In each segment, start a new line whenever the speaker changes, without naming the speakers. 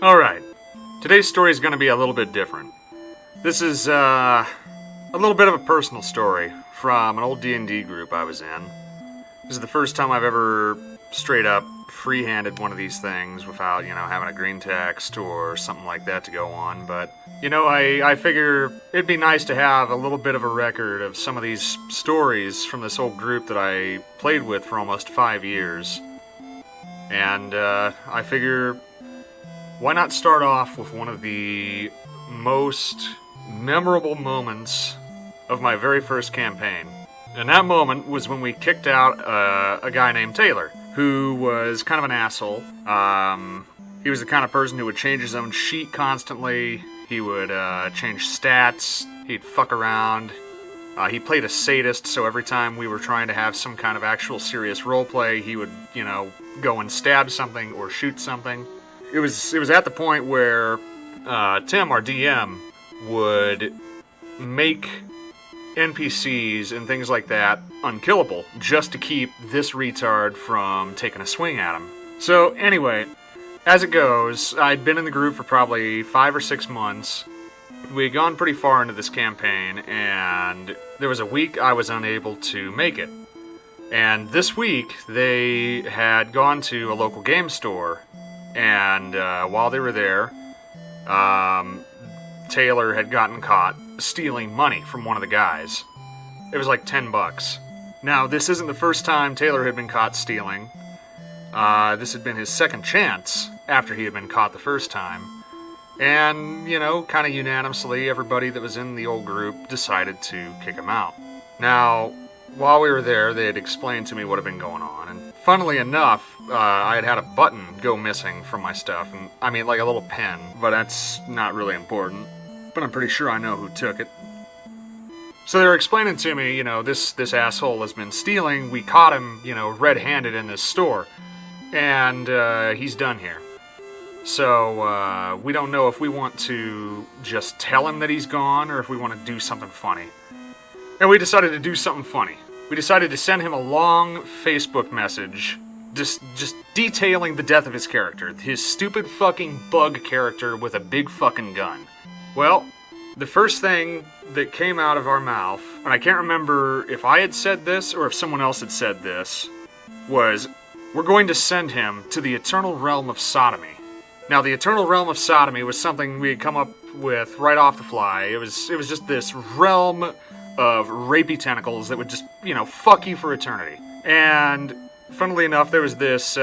Alright, today's story is going to be a little bit different. This is a little bit of a personal story from an old D&D group I was in. This is the first time I've ever straight up free-handed one of these things without, having a green text or something like that to go on, but, I figure it'd be nice to have a little bit of a record of some of these stories from this old group that I played with for almost 5 years. And, I figure, why not start off with one of the most memorable moments of my very first campaign. And that moment was when we kicked out a guy named Taylor, who was kind of an asshole. He was the kind of person who would change his own sheet constantly. He would change stats. He'd fuck around. He played a sadist, so every time we were trying to have some kind of actual serious roleplay, he would, go and stab something or shoot something. It was at the point where Tim, our DM, would make NPCs and things like that unkillable just to keep this retard from taking a swing at him. So anyway, as it goes, I'd been in the group for probably 5 or 6 months. We had gone pretty far into this campaign, and there was a week I was unable to make it. And this week, they had gone to a local game store, and while they were there, Taylor had gotten caught stealing money from one of the guys. It was like $10. Now, this isn't the first time Taylor had been caught stealing. This had been his second chance after he had been caught the first time. And, kind of unanimously, everybody that was in the old group decided to kick him out. Now, while we were there, they had explained to me what had been going on, and funnily enough, I had had a button go missing from my stuff, and I mean, like a little pen, but that's not really important. But I'm pretty sure I know who took it. So they were explaining to me, this asshole has been stealing. We caught him, red-handed in this store, and he's done here. So we don't know if we want to just tell him that he's gone or if we want to do something funny. And we decided to do something funny. We decided to send him a long Facebook message just detailing the death of his character. His stupid fucking bug character with a big fucking gun. Well, the first thing that came out of our mouth, and I can't remember if I had said this or if someone else had said this, was, we're going to send him to the eternal realm of sodomy. Now, the eternal realm of sodomy was something we had come up with right off the fly. It was just this realm of rapey tentacles that would just, fuck you for eternity. And, funnily enough, there was this,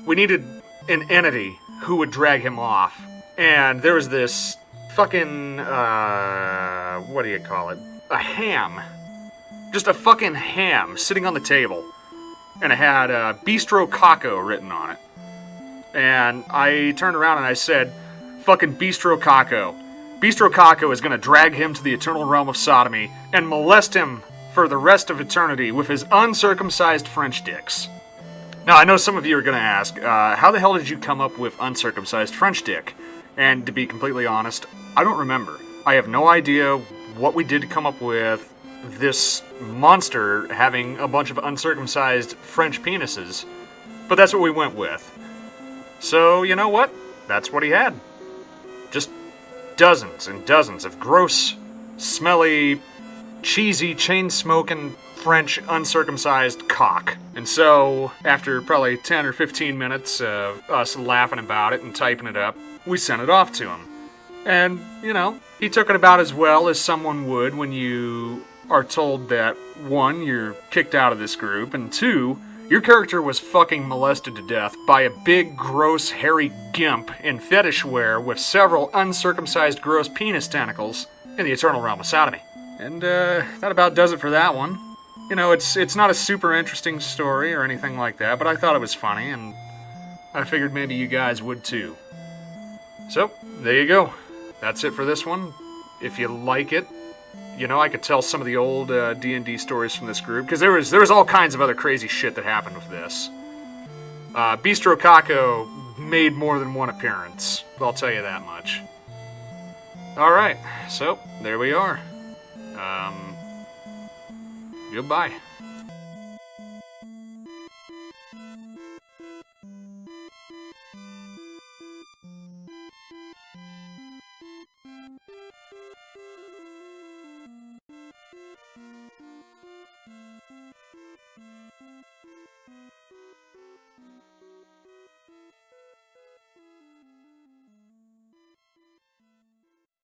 we needed an entity who would drag him off. And there was this fucking, what do you call it? A ham. Just a fucking ham sitting on the table. And it had Bistro Caco written on it. And I turned around and I said, fucking Bistro Caco. Bistro Caco is going to drag him to the eternal realm of sodomy and molest him for the rest of eternity with his uncircumcised French dicks. Now, I know some of you are going to ask, how the hell did you come up with uncircumcised French dick? And to be completely honest, I don't remember. I have no idea what we did to come up with this monster having a bunch of uncircumcised French penises, but that's what we went with. So, you know what? That's what he had. Just dozens and dozens of gross, smelly, cheesy, chain-smoking French uncircumcised cock. And so, after probably 10 or 15 minutes of us laughing about it and typing it up, we sent it off to him. And, he took it about as well as someone would when you are told that, 1, you're kicked out of this group, and 2, your character was fucking molested to death by a big, gross, hairy gimp in fetish wear with several uncircumcised, gross penis tentacles in the eternal realm of sodomy. And, that about does it for that one. It's not a super interesting story or anything like that, but I thought it was funny, and I figured maybe you guys would too. So, there you go. That's it for this one. If you like it, I could tell some of the old D&D stories from this group, because there was all kinds of other crazy shit that happened with this. Bistro Caco made more than one appearance, I'll tell you that much. Alright, so, there we are. Goodbye.